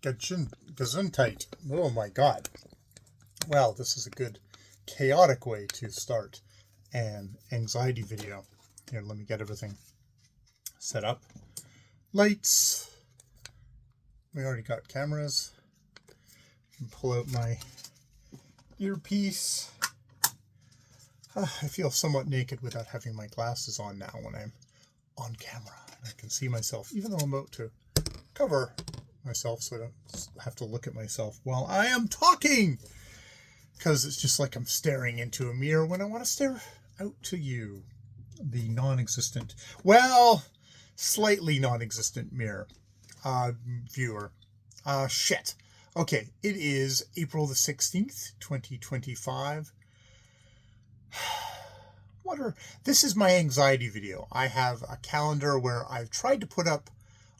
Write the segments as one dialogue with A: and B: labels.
A: Gesundheit. Oh my god. Well, this is a good chaotic way to start an anxiety video. Here, let me get everything set up. Lights. We already got cameras. Pull out my earpiece. I feel somewhat naked without having my glasses on now when I'm on camera. I can see myself, even though I'm about to cover myself so I don't have to look at myself while I am talking. Because it's just like I'm staring into a mirror when I want to stare out to you, the non-existent, well, slightly non-existent mirror viewer. Shit. Okay, it is April the 16th, 2025. This is my anxiety video. I have a calendar where I've tried to put up,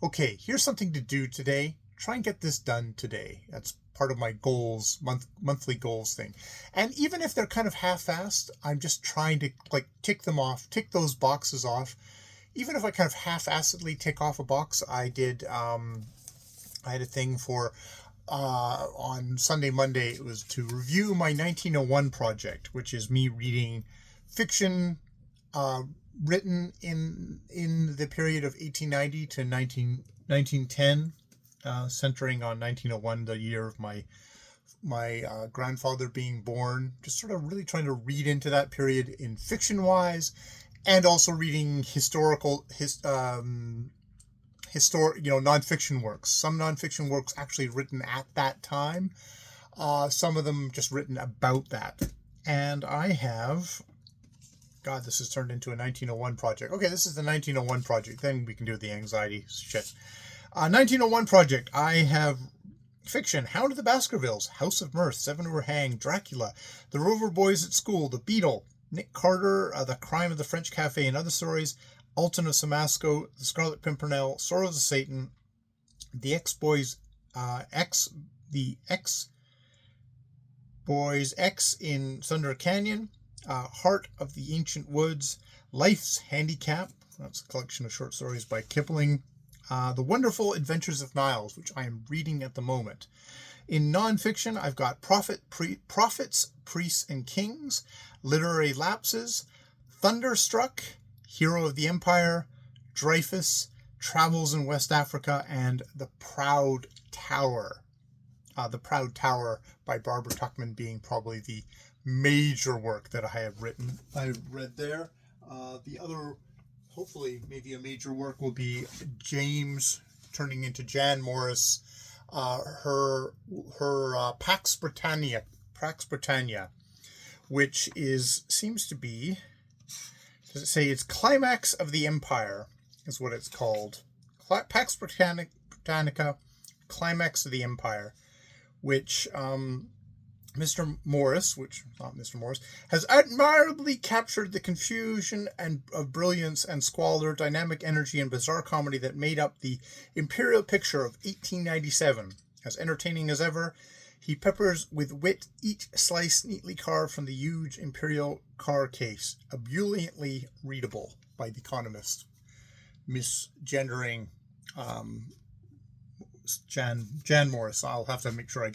A: okay, here's something to do today. Try and get this done today. That's part of my goals, monthly goals thing. And even if they're kind of half-assed, I'm just trying to like tick them off, tick those boxes off. Even if I kind of half-assedly tick off a box, I had a thing for on Sunday, Monday, it was to review my 1901 project, which is me reading fiction written in the period of 1890 to 1910, centering on 1901, the year of my grandfather being born. Just sort of really trying to read into that period in fiction-wise, and also reading nonfiction works. Some nonfiction works actually written at that time. Some of them just written about that. And I have... God, this has turned into a 1901 project. Okay, this is the 1901 project. Then we can do the anxiety shit. 1901 project. I have fiction. Hound of the Baskervilles, House of Mirth, Seven Who Were Hanged, Dracula, The Rover Boys at School, The Beetle, Nick Carter, The Crime of the French Cafe and Other Stories, Alton of Samasco, The Scarlet Pimpernel, Sorrows of Satan, The Ex-Boys X in Thunder Canyon, Heart of the Ancient Woods, Life's Handicap, that's a collection of short stories by Kipling, The Wonderful Adventures of Niles, which I am reading at the moment. In nonfiction, I've got Prophets, Priests, and Kings, Literary Lapses, Thunderstruck, Hero of the Empire, Dreyfus, Travels in West Africa, and The Proud Tower. The Proud Tower by Barbara Tuchman being probably the major work that I have written. I read there. The other, hopefully, maybe a major work will be James turning into Jan Morris. Her Pax Britannia, which seems to be, does it say it's Climax of the Empire is what it's called. Pax Britannica, Climax of the Empire, which Mr. Morris, has admirably captured the confusion of brilliance and squalor, dynamic energy, and bizarre comedy that made up the imperial picture of 1897. As entertaining as ever, he peppers with wit each slice neatly carved from the huge imperial car case, ebulliently readable by The Economist, misgendering Jan Morris. I'll have to make sure I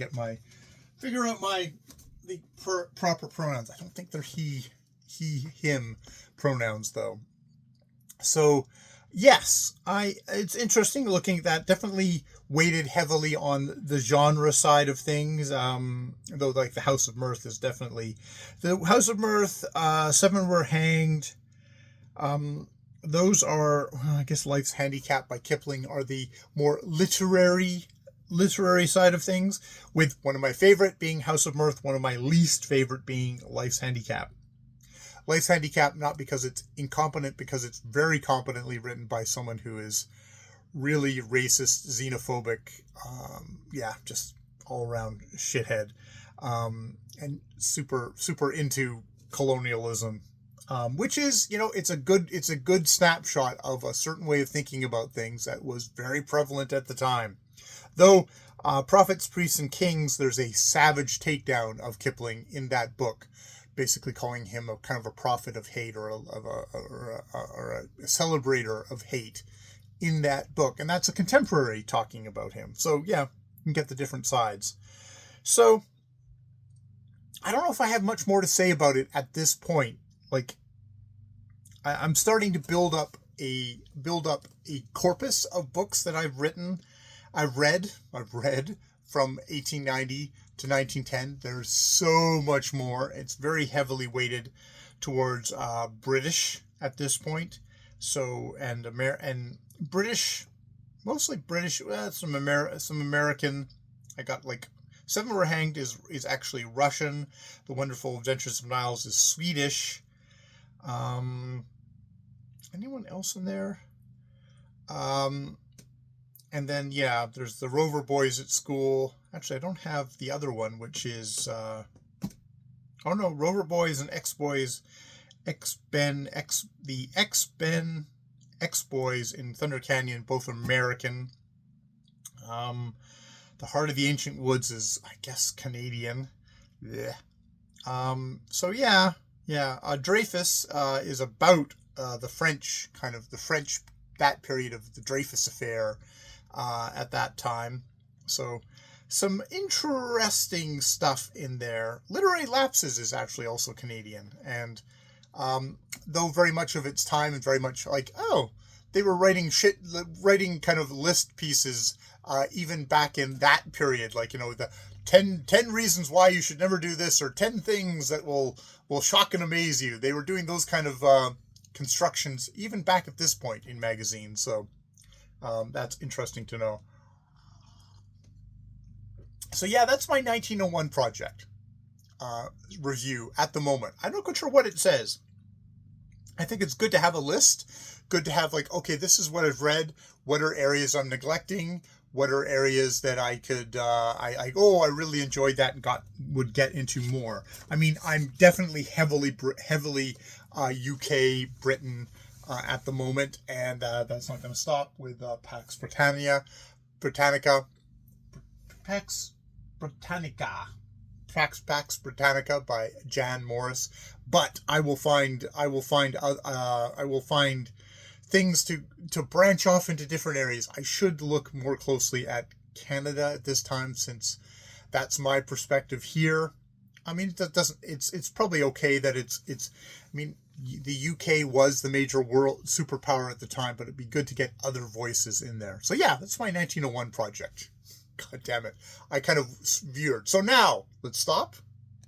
A: figure out the proper pronouns. I don't think they're he, him pronouns though. So yes, it's interesting looking at that. Definitely weighted heavily on the genre side of things. Though like the House of Mirth is definitely the House of Mirth. Seven Were Hanged. Those are, I guess, Life's Handicap by Kipling are the more literary side of things, with one of my favorite being House of Mirth, one of my least favorite being Life's Handicap. Life's Handicap, not because it's incompetent, because it's very competently written by someone who is really racist, xenophobic, just all-around shithead, and super into colonialism, which is, it's a good snapshot of a certain way of thinking about things that was very prevalent at the time. Though Prophets, Priests, and Kings, there's a savage takedown of Kipling in that book, basically calling him a kind of a prophet of hate or a celebrator of hate in that book. And that's a contemporary talking about him. So, yeah, can get the different sides. So I don't know if I have much more to say about it at this point. Like, I'm starting to build up a corpus of books that I've read from 1890 to 1910. There's so much more. It's very heavily weighted towards British at this point. So and British, mostly British. Some American. I got like Seven Were Hanged is actually Russian. The Wonderful Adventures of Niles is Swedish. Anyone else in there? And then, yeah, there's the Rover Boys at School. Actually, I don't have the other one, which is, Rover Boys and X-Boys, the X-Boys in Thunder Canyon, both American. The Heart of the Ancient Woods is, I guess, Canadian. Yeah. Dreyfus is about the French, that period of the Dreyfus affair at that time. So some interesting stuff in there. Literary Lapses is actually also Canadian. And though very much of its time and very much like, they were writing kind of list pieces even back in that period. Like, the 10 reasons why you should never do this, or 10 things that will shock and amaze you. They were doing those kind of constructions even back at this point in magazines. So that's interesting to know. So yeah, that's my 1901 project review at the moment. I'm not quite sure what it says. I think it's good to have a list. Good to have like, okay, this is what I've read. What are areas I'm neglecting? What are areas that I could, I really enjoyed that and would get into more. I mean, I'm definitely heavily UK, Britain at the moment, and that's not going to stop with Pax Britannica by Jan Morris. But I will find things to branch off into different areas. I should look more closely at Canada at this time, since that's my perspective here. I mean, it's probably okay that it's, I mean, the UK was the major world superpower at the time, but it'd be good to get other voices in there. So yeah, that's my 1901 project. God damn it. I kind of veered. So now, let's stop.